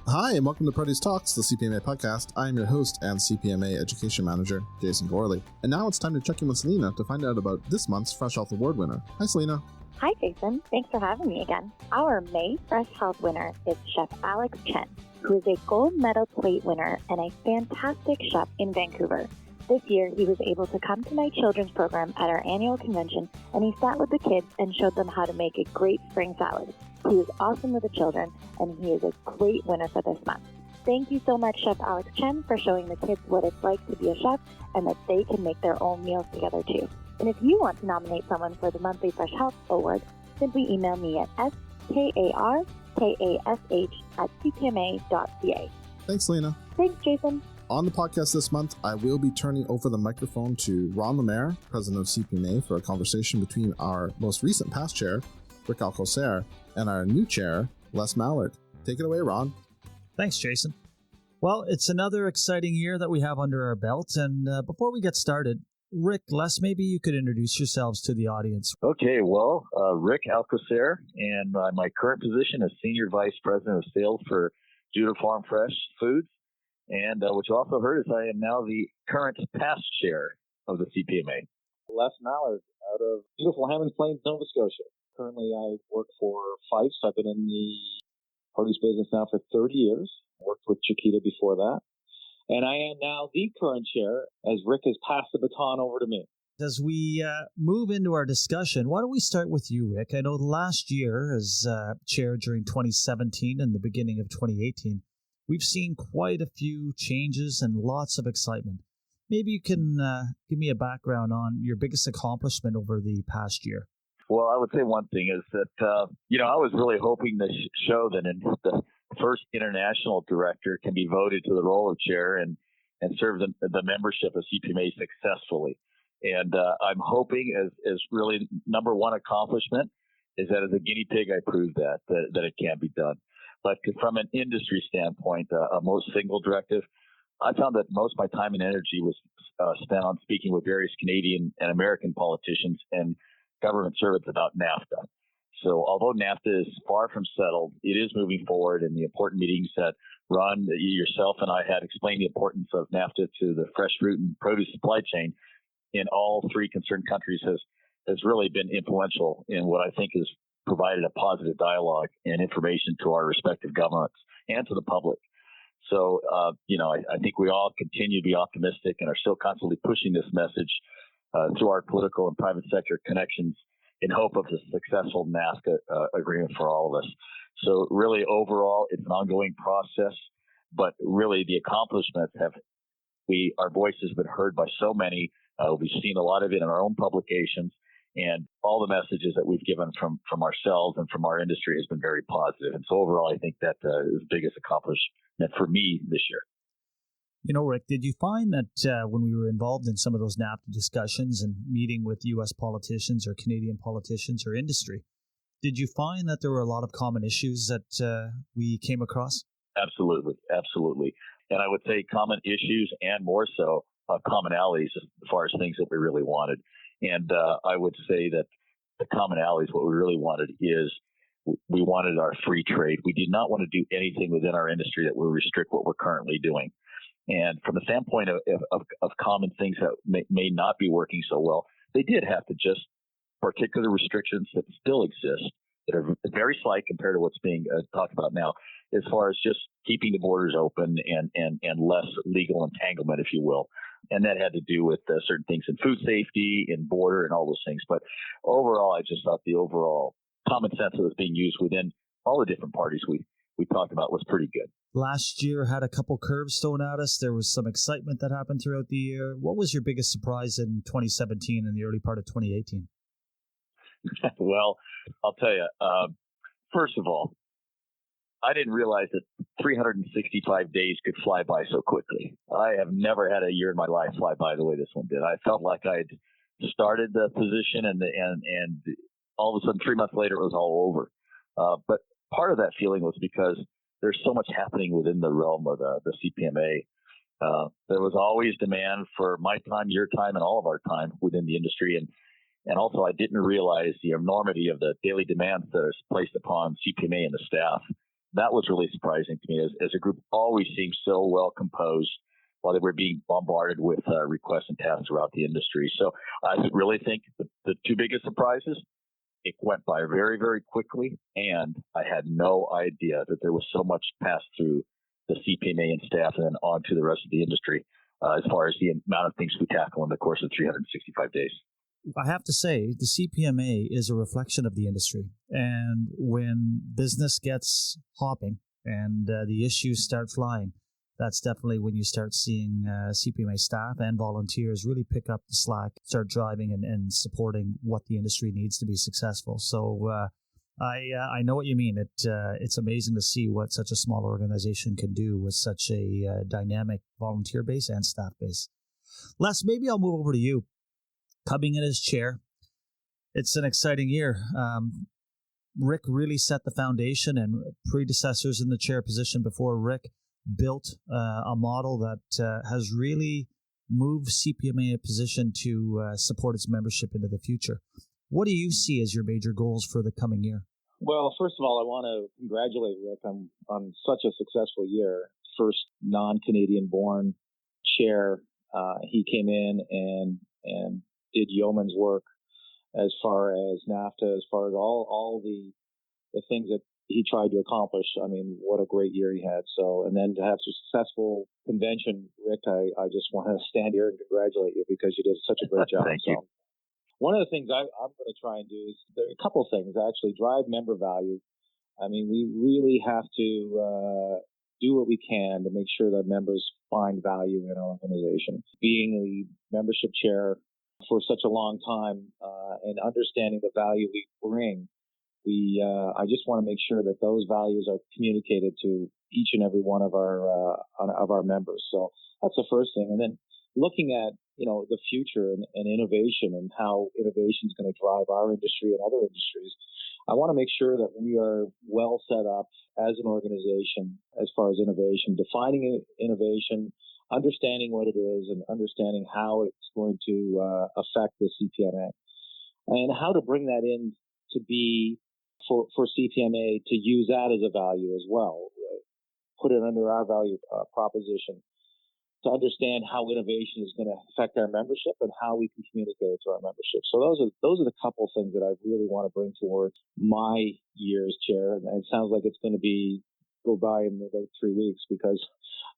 Hi, and welcome to Produce Talks, the CPMA podcast. I am your host and CPMA Education Manager, Jason Gorley. And now it's time to check in with Selena to find out about this month's Fresh Health Award winner. Hi, Selena. Hi, Jason. Thanks for having me again. Our May Fresh Health winner is Chef Alex Chen, who is a gold medal plate winner and a fantastic chef in Vancouver. This year, he was able to come to my children's program at our annual convention, and he sat with the kids and showed them how to make a great spring salad. He was awesome with the children, and he is a great winner for this month. Thank you so much, Chef Alex Chen, for showing the kids what it's like to be a chef and that they can make their own meals together too. And if you want to nominate someone for the monthly Fresh Health Award, simply email me at skarkash@cpma.ca. Thanks, Selena. Thanks, Jason. On the podcast this month, I will be turning over the microphone to Ron Lemaire, president of CPMA, for a conversation between our most recent past chair, Rick Alcocer, and our new chair, Les Mallard. Take it away, Ron. Thanks, Jason. Well, it's another exciting year that we have under our belt. And before we get started, Rick, Les, maybe you could introduce yourselves to the audience. Okay, well, Rick Alcocer, and my current position is Senior Vice President of Sales for Duda Farms Fresh Foods. And what you also heard is I am now the current past chair of the CPMA. Les Mallard out of beautiful Hammonds Plains, Nova Scotia. Currently, I work for Fyffes. I've been in the produce business now for 30 years. I worked with Chiquita before that. And I am now the current chair, as Rick has passed the baton over to me. As we move into our discussion, why don't we start with you, Rick? I know last year, as chair during 2017 and the beginning of 2018, we've seen quite a few changes and lots of excitement. Maybe you can give me a background on your biggest accomplishment over the past year. Well, I would say one thing is that, I was really hoping to show that the first international director can be voted to the role of chair and serve the membership of CPMA successfully. And I'm hoping as really number one accomplishment is that as a guinea pig, I proved that it can be done. But from an industry standpoint, a most single directive, I found that most of my time and energy was spent on speaking with various Canadian and American politicians and government servants about NAFTA. So although NAFTA is far from settled, it is moving forward, and the important meetings that Ron, yourself, and I had explained the importance of NAFTA to the fresh fruit and produce supply chain in all three concerned countries has really been influential in what I think has provided a positive dialogue and information to our respective governments and to the public. So, I think we all continue to be optimistic and are still constantly pushing this message through our political and private sector connections in hope of a successful NAFTA agreement for all of us. So really, overall, it's an ongoing process, but really the accomplishments our voices have been heard by so many. We've seen a lot of it in our own publications, and all the messages that we've given from ourselves and from our industry has been very positive. And so overall, I think that is the biggest accomplishment for me this year. Rick, did you find that when we were involved in some of those NAFTA discussions and meeting with U.S. politicians or Canadian politicians or industry, did you find that there were a lot of common issues that we came across? Absolutely. And I would say common issues and more so commonalities as far as things that we really wanted. And I would say that the commonalities, what we really wanted is we wanted our free trade. We did not want to do anything within our industry that would restrict what we're currently doing. And from the standpoint of common things that may not be working so well, they did have to just particular restrictions that still exist that are very slight compared to what's being talked about now, as far as just keeping the borders open and less legal entanglement, if you will. And that had to do with certain things in food safety, in border, and all those things. But overall, I just thought the overall common sense that was being used within all the different parties we talked about was pretty good. Last year had a couple curves thrown at us. There was some excitement that happened throughout the year. What was your biggest surprise in 2017 and the early part of 2018? Well, I'll tell you, first of all, I didn't realize that 365 days could fly by so quickly. I have never had a year in my life fly by the way this one did. I felt like I'd started the position and all of a sudden 3 months later it was all over. But part of that feeling was because there's so much happening within the realm of the CPMA. There was always demand for my time, your time, and all of our time within the industry. And also I didn't realize the enormity of the daily demands that are placed upon CPMA and the staff that was really surprising to me as a group always seemed so well composed while they were being bombarded with requests and tasks throughout the industry. So I really think the two biggest surprises, it went by very, very quickly, and I had no idea that there was so much passed through the CPMA and staff and then on to the rest of the industry as far as the amount of things we tackle in the course of 365 days. I have to say, the CPMA is a reflection of the industry. And when business gets hopping and the issues start flying, that's definitely when you start seeing CPMA staff and volunteers really pick up the slack, start driving and supporting what the industry needs to be successful. So I know what you mean. It's amazing to see what such a small organization can do with such a dynamic volunteer base and staff base. Les, maybe I'll move over to you. Coming in as chair, it's an exciting year. Rick really set the foundation, and predecessors in the chair position before Rick built a model that has really moved CPMA in a position to support its membership into the future. What do you see as your major goals for the coming year? Well, first of all, I want to congratulate Rick on such a successful year. First non-Canadian born chair. He came in and did yeoman's work as far as NAFTA, as far as all the things that he tried to accomplish. I mean, what a great year he had. So, and then to have a successful convention, Rick, I just want to stand here and congratulate you because you did such a great job. Thank you. One of the things I'm going to try and do is there are a couple of things actually drive member value. I mean, we really have to do what we can to make sure that members find value in our organization. Being the membership chair for such a long time and understanding the value we bring, I just want to make sure that those values are communicated to each and every one of our members. So that's the first thing. And then looking at the future and innovation and how innovation is going to drive our industry and other industries, I want to make sure that we are well set up as an organization as far as innovation, defining innovation, understanding what it is, and understanding how it's going to affect the CPMA, and how to bring that in to be for CPMA to use that as a value as well, put it under our value proposition, to understand how innovation is going to affect our membership and how we can communicate it to our membership. So those are the couple things that I really want to bring towards my year as chair. And it sounds like it's going to go by in about 3 weeks, because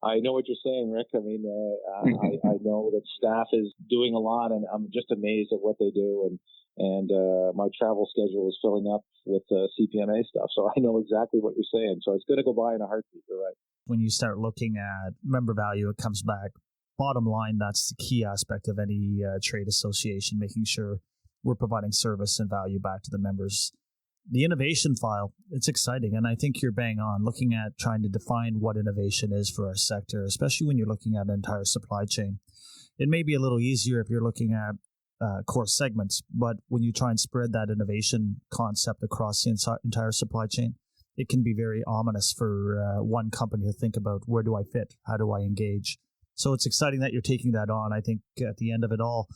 I know what you're saying, Rick. I mean, I know that staff is doing a lot, and I'm just amazed at what they do. And my travel schedule is filling up with CPMA stuff. So I know exactly what you're saying. So it's going to go by in a heartbeat. You're right. When you start looking at member value, it comes back. Bottom line, that's the key aspect of any trade association, making sure we're providing service and value back to the members. The innovation file, it's exciting. And I think you're bang on looking at trying to define what innovation is for our sector, especially when you're looking at an entire supply chain. It may be a little easier if you're looking at core segments, but when you try and spread that innovation concept across the entire supply chain, it can be very ominous for one company to think about, where do I fit? How do I engage? So it's exciting that you're taking that on. I think at the end of it all,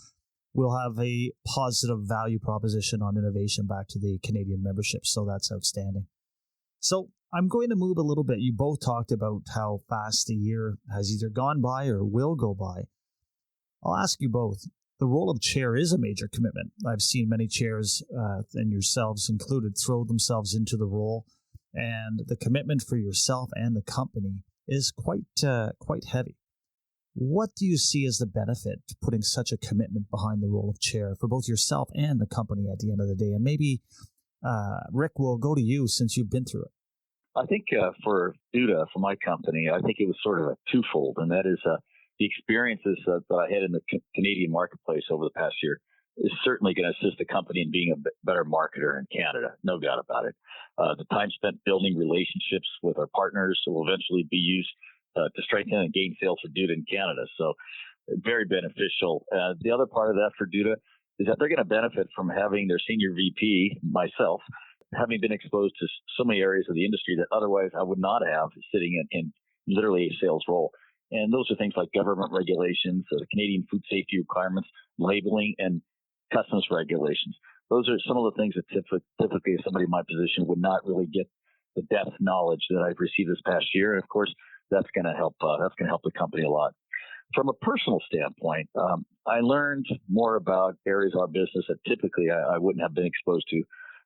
we'll have a positive value proposition on innovation back to the Canadian membership. So that's outstanding. So I'm going to move a little bit. You both talked about how fast the year has either gone by or will go by. I'll ask you both. The role of chair is a major commitment. I've seen many chairs, and yourselves included, throw themselves into the role. And the commitment for yourself and the company is quite heavy. What do you see as the benefit to putting such a commitment behind the role of chair for both yourself and the company at the end of the day? And maybe, Rick, we'll go to you since you've been through it. I think for Duda, for my company, I think it was sort of a twofold, and that is the experiences that I had in the Canadian marketplace over the past year is certainly going to assist the company in being a better marketer in Canada, no doubt about it. The time spent building relationships with our partners will eventually be used to strengthen and gain sales for Duda in Canada. So very beneficial. The other part of that for Duda is that they're going to benefit from having their senior VP, myself, having been exposed to so many areas of the industry that otherwise I would not have, sitting in literally a sales role. And those are things like government regulations, the Canadian food safety requirements, labeling, and customs regulations. Those are some of the things that typically somebody in my position would not really get the depth knowledge that I've received this past year. And of course, that's going to help the company a lot. From a personal standpoint, I learned more about areas of our business that typically I wouldn't have been exposed to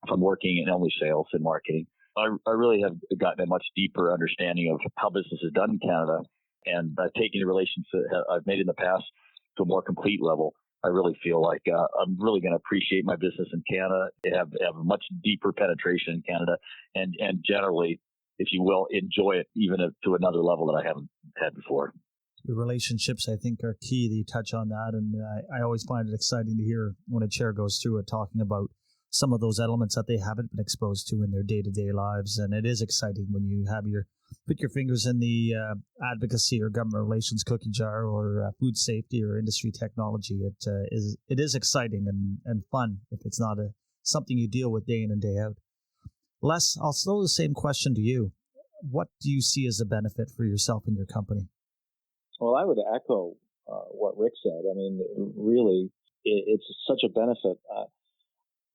from working in only sales and marketing. I really have gotten a much deeper understanding of how business is done in Canada, and taking the relations that I've made in the past to a more complete level. I really feel like I'm really going to appreciate my business in Canada, have a much deeper penetration in Canada, and generally, if you will, enjoy it even to another level that I haven't had before. Your relationships, I think, are key. That you touch on that, and I always find it exciting to hear when a chair goes through it talking about some of those elements that they haven't been exposed to in their day-to-day lives. And it is exciting when you have put your fingers in the advocacy or government relations cookie jar, or food safety or industry technology. It is exciting and fun if it's not something you deal with day in and day out. Les, I'll throw the same question to you. What do you see as a benefit for yourself and your company? Well, I would echo what Rick said. I mean, really, it's such a benefit.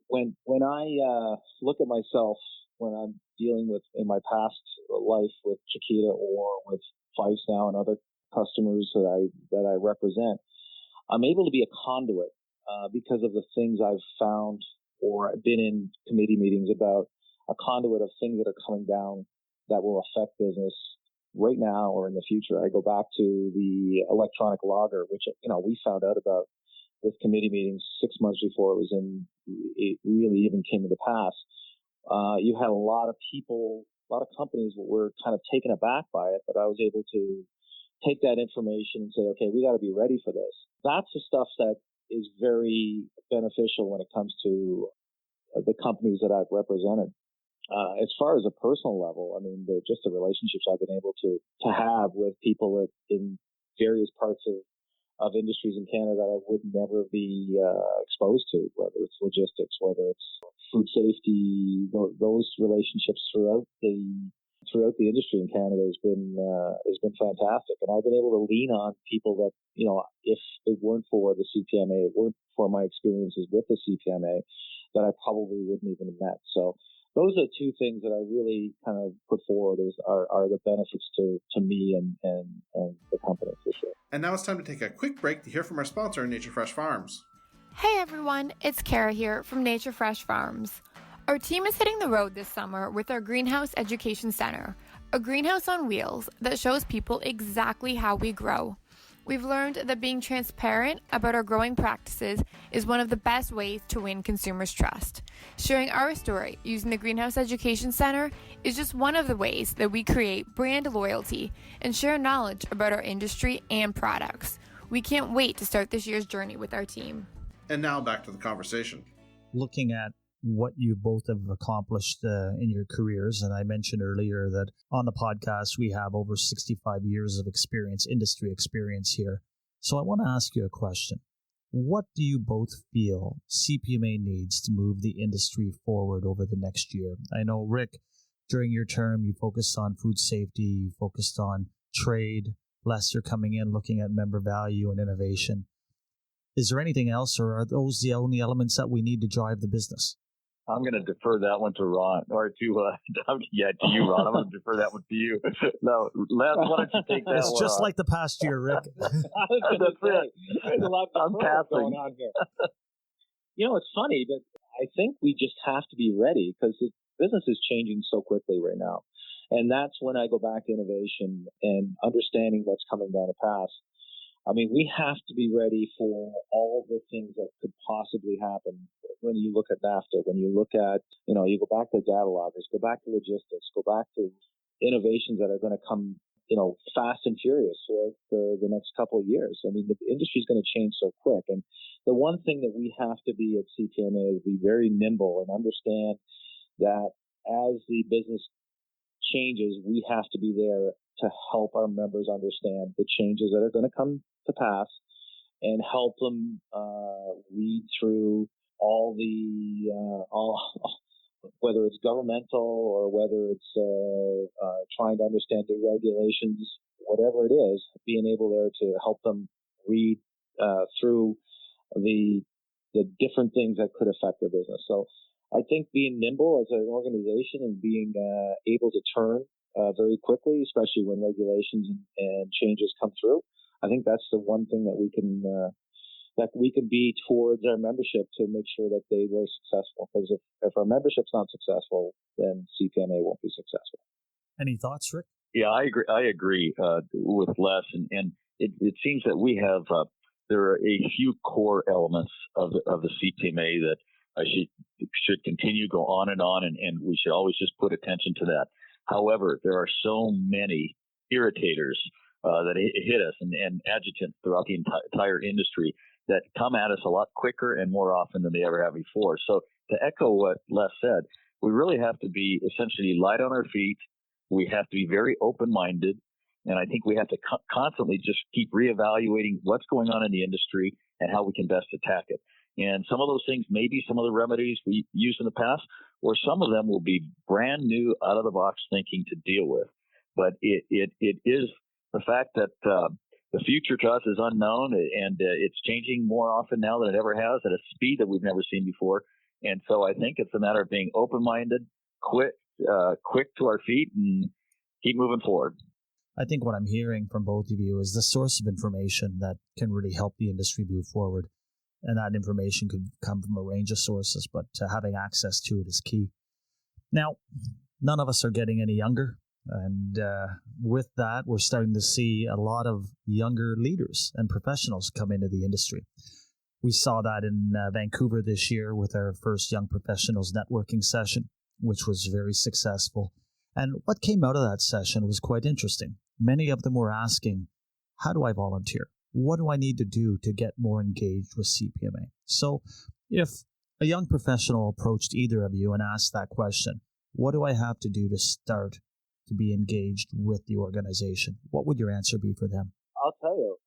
When I look at myself when I'm dealing with in my past life with Chiquita or with Fyffes now and other customers that I represent, I'm able to be a conduit because of the things I've found or been in committee meetings about, a conduit of things that are coming down that will affect business right now or in the future. I go back to the electronic logger, which we found out about with committee meetings 6 months before it really even came to pass. You had a lot of people, a lot of companies that were kind of taken aback by it, but I was able to take that information and say, okay, we got to be ready for this. That's the stuff that is very beneficial when it comes to the companies that I've represented. As far as a personal level, I mean, just the relationships I've been able to have with people in various parts of industries in Canada that I would never be exposed to, whether it's logistics, whether it's food safety, those relationships throughout the industry in Canada has been fantastic. And I've been able to lean on people that, if it weren't for the CPMA, it weren't for my experiences with the CPMA, that I probably wouldn't even have met. So those are two things that I really kind of put forward are the benefits to me and the company for sure. And now it's time to take a quick break to hear from our sponsor, Nature Fresh Farms. Hey everyone, it's Kara here from Nature Fresh Farms. Our team is hitting the road this summer with our Greenhouse Education Center, a greenhouse on wheels that shows people exactly how we grow. We've learned that being transparent about our growing practices is one of the best ways to win consumers' trust. Sharing our story using the Greenhouse Education Center is just one of the ways that we create brand loyalty and share knowledge about our industry and products. We can't wait to start this year's journey with our team. And now back to the conversation. Looking at what you both have accomplished in your careers, and I mentioned earlier that on the podcast we have over 65 years of experience, industry experience here. So I want to ask you a question. What do you both feel CPMA needs to move the industry forward over the next year? I know, Rick, during your term, you focused on food safety, you focused on trade. Les, you're coming in looking at member value and innovation. Is there anything else, or are those the only elements that we need to drive the business? I'm going to defer that one to Ron, or to you, Ron. I'm going to defer that one to you. No, Les, why don't you take that one? It's just like the past year, Rick. That's it. There's a lot of going on here. It's funny, but I think we just have to be ready because the business is changing so quickly right now. And that's when I go back to innovation and understanding what's coming down the path. I mean, we have to be ready for all the things that could possibly happen when you look at NAFTA, when you look at, you go back to data loggers, go back to logistics, go back to innovations that are going to come, fast and furious for the next couple of years. I mean, the industry is going to change so quick. And the one thing that we have to be at CPMA is be very nimble and understand that as the business changes, we have to be there to help our members understand the changes that are going to come to pass and help them read through all whether it's governmental or whether it's trying to understand the regulations, whatever it is, being able there to help them read through the different things that could affect their business. So I think being nimble as an organization and being able to turn very quickly, especially when regulations and changes come through, I think that's the one thing that we can be towards our membership to make sure that they were successful. Because if our membership's not successful, then CPMA won't be successful. Any thoughts, Rick? Yeah, I agree with Les, and it seems that we have there are a few core elements of the CPMA that should continue, go on, and we should always just put attention to that. However, there are so many irritators that hit us and adjutants throughout the entire industry that come at us a lot quicker and more often than they ever have before. So to echo what Les said, we really have to be essentially light on our feet. We have to be very open-minded. And I think we have to constantly just keep reevaluating what's going on in the industry and how we can best attack it. And some of those things may be some of the remedies we used in the past, or some of them will be brand new, out-of-the-box thinking to deal with. But it is the fact that the future to us is unknown, and it's changing more often now than it ever has at a speed that we've never seen before. And so I think it's a matter of being open-minded, quick to our feet, and keep moving forward. I think what I'm hearing from both of you is the source of information that can really help the industry move forward. And that information could come from a range of sources, but having access to it is key. Now, none of us are getting any younger. And with that, we're starting to see a lot of younger leaders and professionals come into the industry. We saw that in Vancouver this year with our first Young Professionals Networking session, which was very successful. And what came out of that session was quite interesting. Many of them were asking, how do I volunteer? What do I need to do to get more engaged with CPMA? So if a young professional approached either of you and asked that question, what do I have to do to start to be engaged with the organization? What would your answer be for them? I'll tell you,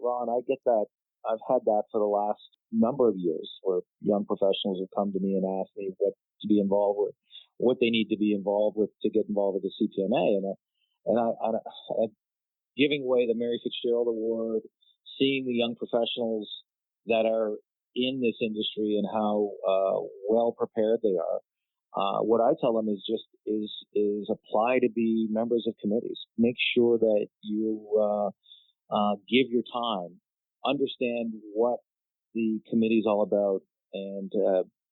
Ron, I get that. I've had that for the last number of years where young professionals have come to me and asked me what to be involved with, what they need to be involved with to get involved with the CPMA. And I giving away the Mary Fitzgerald Award, seeing the young professionals that are in this industry and how well prepared they are. What I tell them is apply to be members of committees. Make sure that you give your time, understand what the committee is all about, and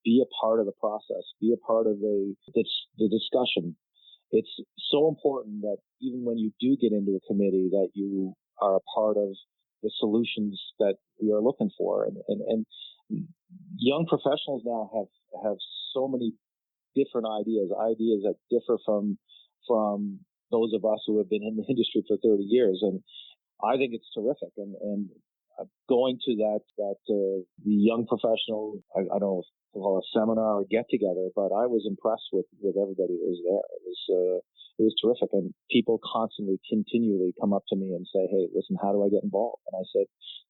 be a part of the process. Be a part of the discussion. It's so important that even when you do get into a committee, that you are a part of the solutions that we are looking for. And young professionals now have so many different ideas that differ from those of us who have been in the industry for 30 years. And I think it's terrific. And going to the young professional, I don't know if we'll call a seminar or get together, but I was impressed with everybody that was there. It was terrific. And people continually come up to me and say, hey, listen, how do I get involved? And I said,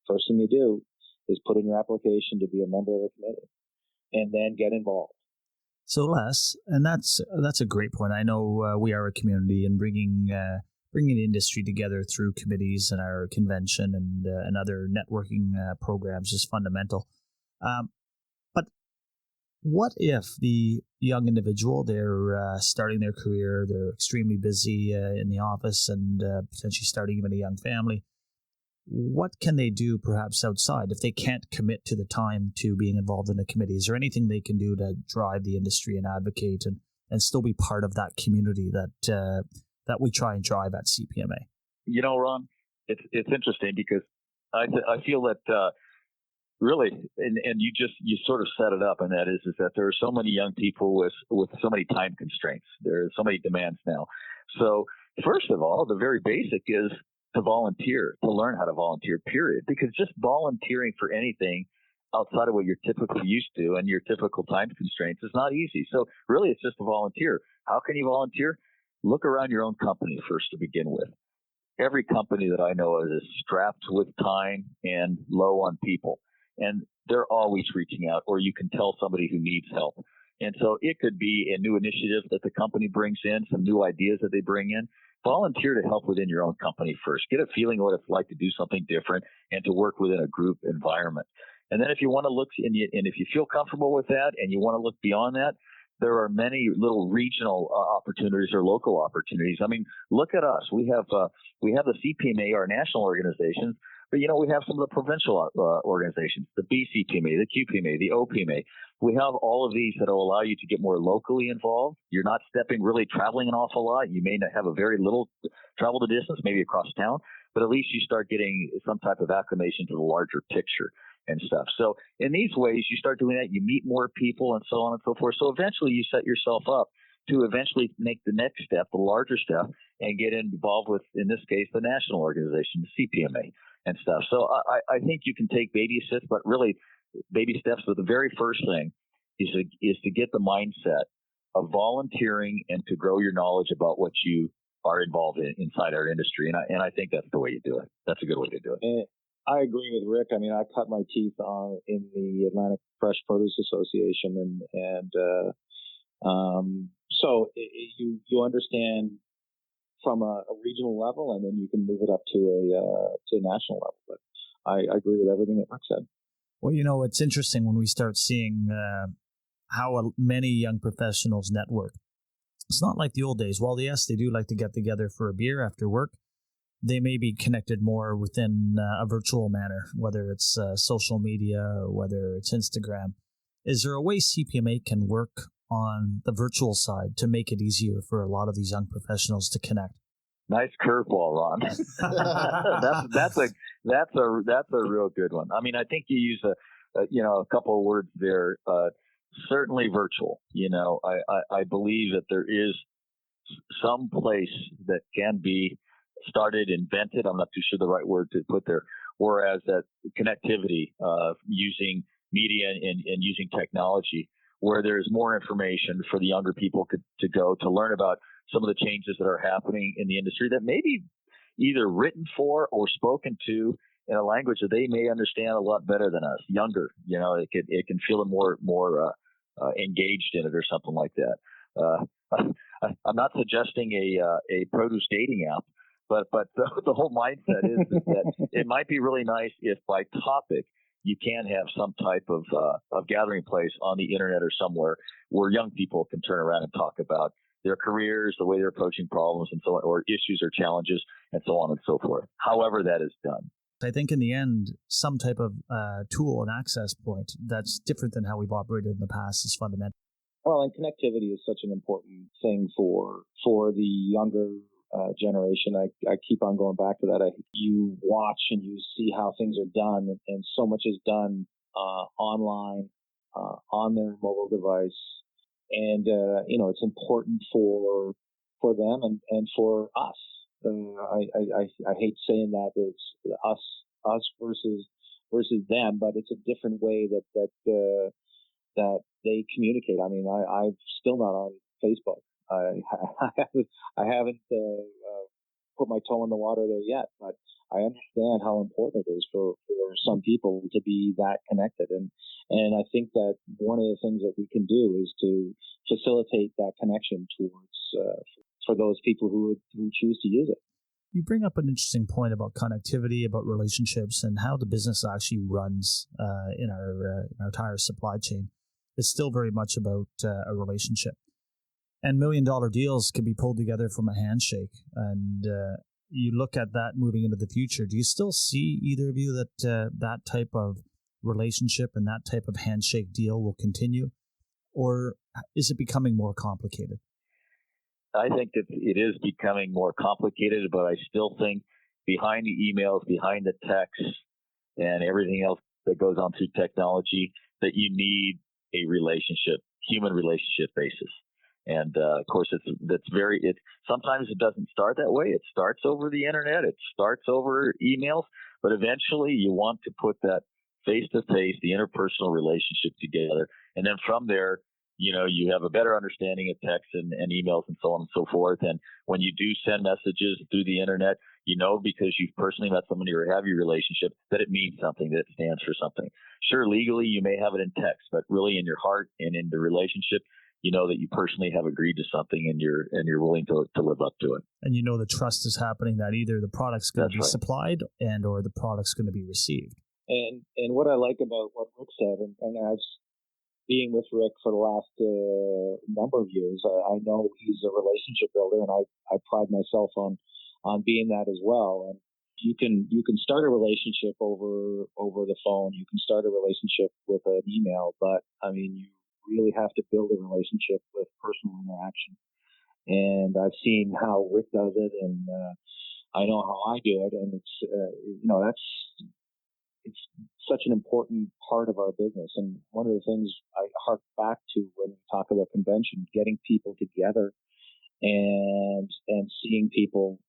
first thing you do is put in your application to be a member of a committee and then get involved. So Les, and that's a great point. I know we are a community, and bringing the industry together through committees and our convention and other networking programs is fundamental. But what if the young individual, they're starting their career, they're extremely busy in the office and potentially starting even a young family? What can they do perhaps outside if they can't commit to the time to being involved in a committee? Is there anything they can do to drive the industry and advocate and still be part of that community that we try and drive at CPMA? You know, Ron, it's interesting because I feel that really, and you sort of set it up, and that is that there are so many young people with so many time constraints. There are so many demands now. So first of all, the very basic is to volunteer, to learn how to volunteer, period. Because just volunteering for anything outside of what you're typically used to and your typical time constraints is not easy. So really, it's just to volunteer. How can you volunteer? Look around your own company first to begin with. Every company that I know of is strapped with time and low on people. And they're always reaching out, or you can tell somebody who needs help. And so it could be a new initiative that the company brings in, some new ideas that they bring in. Volunteer to help within your own company first. Get a feeling of what it's like to do something different and to work within a group environment. And then if you want to look, and if you feel comfortable with that and you want to look beyond that, there are many little regional opportunities or local opportunities. I mean, look at us. We have the CPMA, our national organizations, but, we have some of the provincial organizations, the BCPMA, the QPMA, the OPMA. We have all of these that will allow you to get more locally involved. You're not traveling an awful lot. You may not have a very little travel to distance, maybe across town, but at least you start getting some type of acclimation to the larger picture and stuff. So in these ways, you start doing that, you meet more people and so on and so forth. So eventually you set yourself up to eventually make the next step, the larger step, and get involved with, in this case, the national organization, the CPMA and stuff. So I think you can take baby steps, but really baby steps. But the very first thing is to get the mindset of volunteering and to grow your knowledge about what you are involved in inside our industry. And I think that's the way you do it. That's a good way to do it. I agree with Rick. I mean, I cut my teeth in the Atlantic Fresh Produce Association, so you understand from a regional level, and then you can move it up to a national level. But I agree with everything that Rick said. Well, it's interesting when we start seeing how many young professionals network. It's not like the old days. While yes, they do like to get together for a beer after work, they may be connected more within a virtual manner, whether it's social media or whether it's Instagram. Is there a way CPMA can work on the virtual side to make it easier for a lot of these young professionals to connect? Nice curveball, Ron. that's a real good one. I mean, I think you use a couple of words there. Certainly virtual. I believe that there is some place that can be started, invented. I'm not too sure the right word to put there. Whereas that connectivity, using media and using technology, where there's more information for the younger people to go to learn about some of the changes that are happening in the industry that may be either written for or spoken to in a language that they may understand a lot better than us. Younger, it can feel more engaged in it or something like that. I'm not suggesting a produce dating app, but the whole mindset is that it might be really nice if by topic you can have some type of gathering place on the internet or somewhere where young people can turn around and talk about their careers, the way they're approaching problems and so on, or issues or challenges and so on and so forth. However that is done. I think in the end, some type of tool and access point that's different than how we've operated in the past is fundamental. Well, and connectivity is such an important thing for the younger generation. I keep on going back to that. You watch and you see how things are done, and so much is done online, on their mobile device, and it's important for them and for us. I hate saying that it's us versus them, but it's a different way that they communicate. I mean, I'm still not on Facebook. I haven't put my toe in the water there yet, but I understand how important it is for some people to be that connected. And I think that one of the things that we can do is to facilitate that connection towards for those people who choose to use it. You bring up an interesting point about connectivity, about relationships, and how the business actually runs in our entire supply chain. It's still very much about a relationship. And $1 million deals can be pulled together from a handshake. And you look at that moving into the future. Do you still see, either of you, that that type of relationship and that type of handshake deal will continue? Or is it becoming more complicated? I think that it is becoming more complicated, but I still think behind the emails, behind the texts, and everything else that goes on through technology, that you need a relationship, human relationship basis. And of course, sometimes it doesn't start that way. It starts over the internet. It starts over emails. But eventually, you want to put that face-to-face, the interpersonal relationship together. And then from there, you have a better understanding of text and emails and so on and so forth. And when you do send messages through the internet, because you've personally met somebody or have your relationship, that it means something, that it stands for something. Sure, legally, you may have it in text, but really in your heart and in the relationship, that you personally have agreed to something and you're willing to live up to it. And the trust is happening that either the product's going to be supplied and or the product's going to be received. And what I like about what Rick said, and I've being with Rick for the last number of years, I know he's a relationship builder, and I pride myself on being that as well. And you can start a relationship over the phone. You can start a relationship with an email, but I mean, you really have to build a relationship with personal interaction. And I've seen how Rick does it, and I know how I do it, and it's such an important part of our business. And one of the things I hark back to when we talk about convention, getting people together and seeing people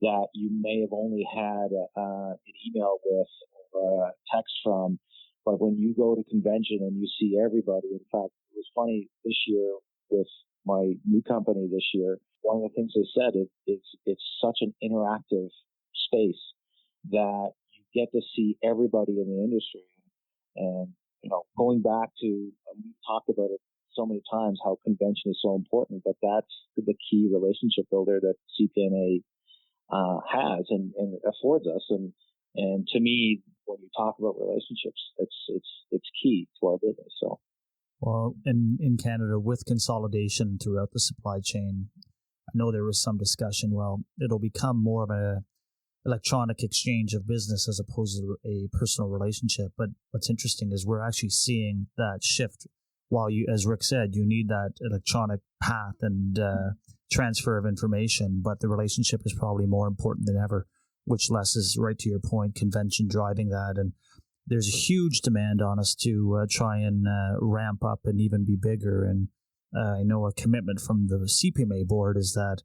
that you may have only had an email with or a text from, but when you go to convention and you see everybody, in fact, it was funny this year with my new company this year, one of the things they said, it's such an interactive space that you get to see everybody in the industry. And, going back to, we talked about it so many times, how convention is so important, but that's the key relationship builder that CPMA has and affords us. And to me, when you talk about relationships, it's key to our business. So. Well, in Canada, with consolidation throughout the supply chain, I know there was some discussion, well, it'll become more of a electronic exchange of business as opposed to a personal relationship. But what's interesting is we're actually seeing that shift. While you, as Rick said, you need that electronic path and transfer of information, but the relationship is probably more important than ever, which Les is right to your point, convention driving that. And there's a huge demand on us to try and ramp up and even be bigger. And I know a commitment from the CPMA board is that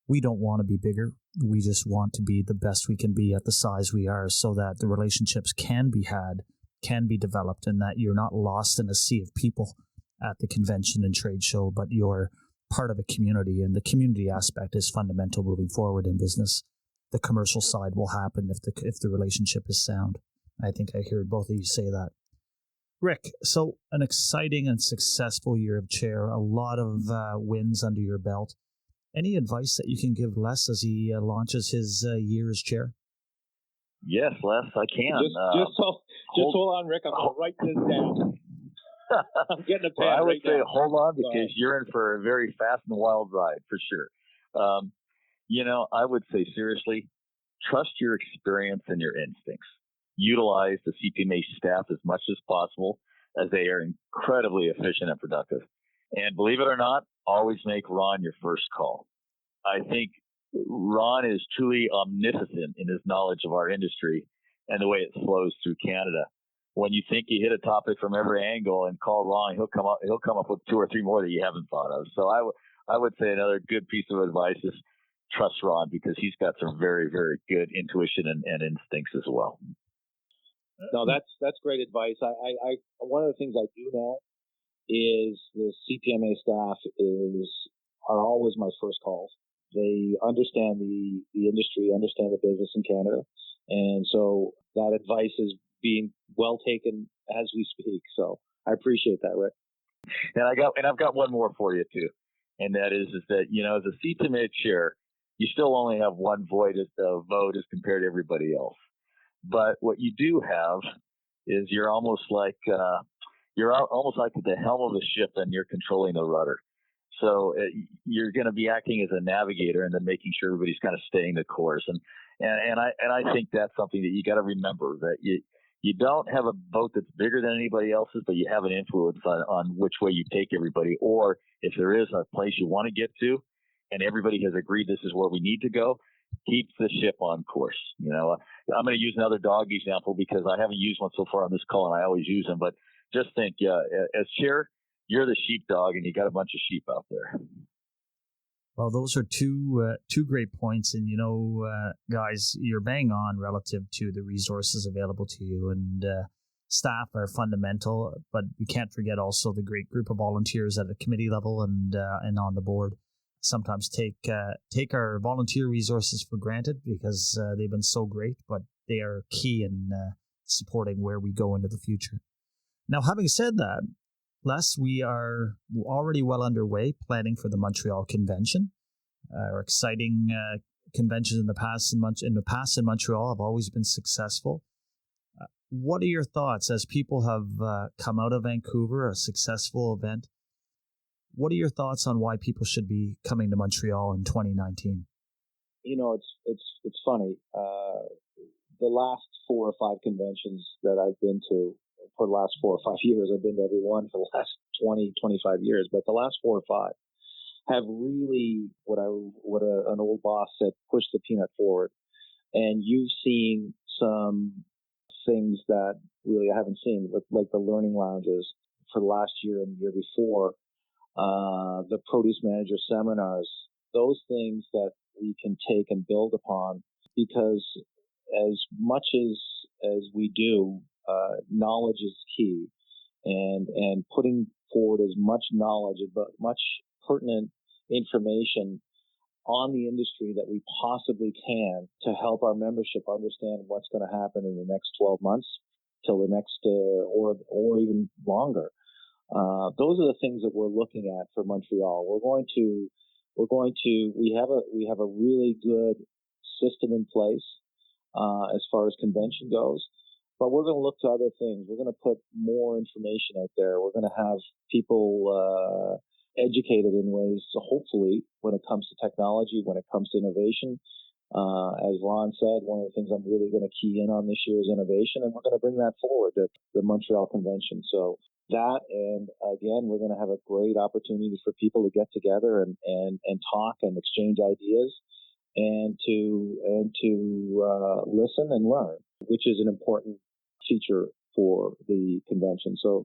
we don't want to be bigger. We just want to be the best we can be at the size we are, so that the relationships can be had, can be developed, and that you're not lost in a sea of people at the convention and trade show, but you're part of a community. And the community aspect is fundamental moving forward in business. The commercial side will happen if the relationship is sound. I think I heard both of you say that. Rick, so an exciting and successful year of chair, a lot of wins under your belt. Any advice that you can give Les as he launches his year as chair? Yes, Les, I can. Just hold on, Rick. I'm going to write this down. I'm getting a pen. Well, I would say now. hold on, because you're in for a very fast and wild ride for sure. I would say seriously, trust your experience and your instincts. Utilize the CPMA staff as much as possible, as they are incredibly efficient and productive. And believe it or not, always make Ron your first call. I think Ron is truly omniscient in his knowledge of our industry and the way it flows through Canada. When you think you hit a topic from every angle and call Ron, he'll come up with 2 or 3 more that you haven't thought of. So I would say another good piece of advice is trust Ron, because he's got some very, very good intuition and instincts as well. No, that's great advice. I one of the things I do know is the CPMA staff are always my first calls. They understand the industry, understand the business in Canada, and so that advice is being well taken as we speak. So I appreciate that, Rick. And I've got one more for you too, and that is that as a CPMA chair, you still only have one vote as compared to everybody else. But what you do have is you're almost like at the helm of the ship, and you're controlling the rudder. So you're going to be acting as a navigator and then making sure everybody's kind of staying the course. And I think that's something that you got to remember, that you don't have a boat that's bigger than anybody else's, but you have an influence on which way you take everybody. Or if there is a place you want to get to and everybody has agreed this is where we need to go, keep the ship on course. I'm going to use another dog example because I haven't used one so far on this call, and I always use them. But just think, as chair, you're the sheepdog, and you got a bunch of sheep out there. Well, those are two great points, and guys, you're bang on relative to the resources available to you, and staff are fundamental. But we can't forget also the great group of volunteers at the committee level and on the board. Sometimes take our volunteer resources for granted because they've been so great, but they are key in supporting where we go into the future. Now, having said that, Les, we are already well underway planning for the Montreal Convention. Our exciting conventions in the past in Montreal have always been successful. What are your thoughts as people have come out of Vancouver, a successful event? What are your thoughts on why people should be coming to Montreal in 2019? It's funny. The last 4 or 5 conventions that I've been to for the last 4 or 5 years, I've been to every one for the last 20, 25 years, but the last 4 or 5 have really, an old boss said, pushed the peanut forward. And you've seen some things that really I haven't seen, with like the learning lounges for the last year and the year before, the produce manager seminars, those things that we can take and build upon, because as much as we do, knowledge is key, and putting forward as much knowledge, but much pertinent information on the industry that we possibly can to help our membership understand what's going to happen in the next 12 months till the next, or even longer. Those are the things that we're looking at for Montreal. We have a really good system in place, as far as convention goes, but we're going to look to other things. We're going to put more information out there. We're going to have people, educated in ways, so hopefully, when it comes to technology, when it comes to innovation. As Ron said, one of the things I'm really going to key in on this year is innovation, and we're going to bring that forward at the Montreal Convention. So that, and again, we're going to have a great opportunity for people to get together and talk and exchange ideas, and to listen and learn, which is an important feature for the convention. So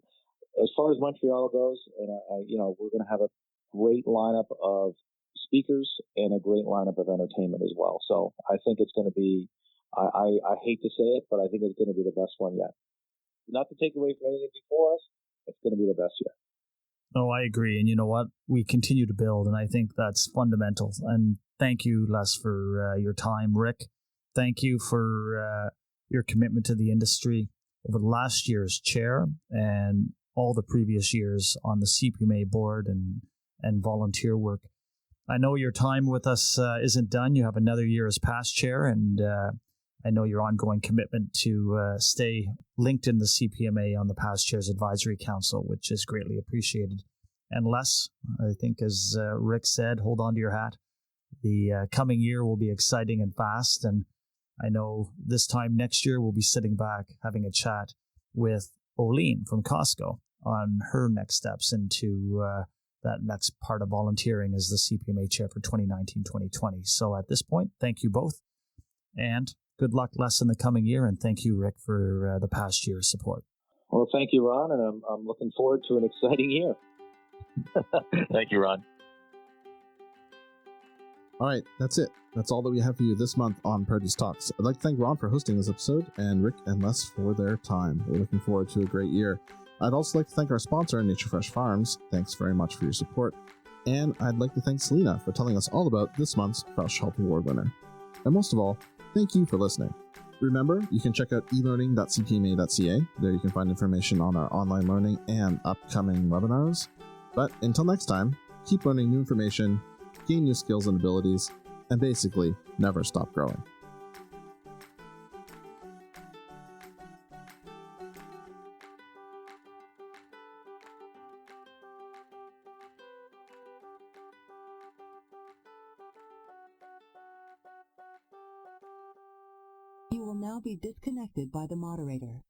as far as Montreal goes, and we're going to have a great lineup of speakers and a great lineup of entertainment as well. So I think it's going to be, I hate to say it, but I think it's going to be the best one yet. Not to take away from anything before us, it's going to be the best yet. No, I agree. And you know what? We continue to build, and I think that's fundamental. And thank you, Les, for your time. Rick, thank you for your commitment to the industry over the last year as chair and all the previous years on the CPMA board and volunteer work. I know your time with us isn't done. You have another year as past chair, and I know your ongoing commitment to stay linked in the CPMA on the Past Chairs Advisory Council, which is greatly appreciated. And Les, I think as Rick said, hold on to your hat. The coming year will be exciting and fast, and I know this time next year we'll be sitting back having a chat with Oline from Costco on her next steps into that next part of volunteering as the CPMA chair for 2019-2020. So at this point, thank you both, and good luck, Les, in the coming year, and thank you, Rick, for the past year's support. Well, thank you, Ron, and I'm looking forward to an exciting year. Thank you, Ron. All right, that's it. That's all that we have for you this month on Produce Talks. I'd like to thank Ron for hosting this episode, and Rick and Les for their time. We're looking forward to a great year. I'd also like to thank our sponsor, Fresh Farms. Thanks very much for your support. And I'd like to thank Selena for telling us all about this month's Fresh Health Award winner. And most of all, thank you for listening. Remember, you can check out elearning.cpma.ca. There you can find information on our online learning and upcoming webinars. But until next time, keep learning new information, gain new skills and abilities, and basically never stop growing. You will now be disconnected by the moderator.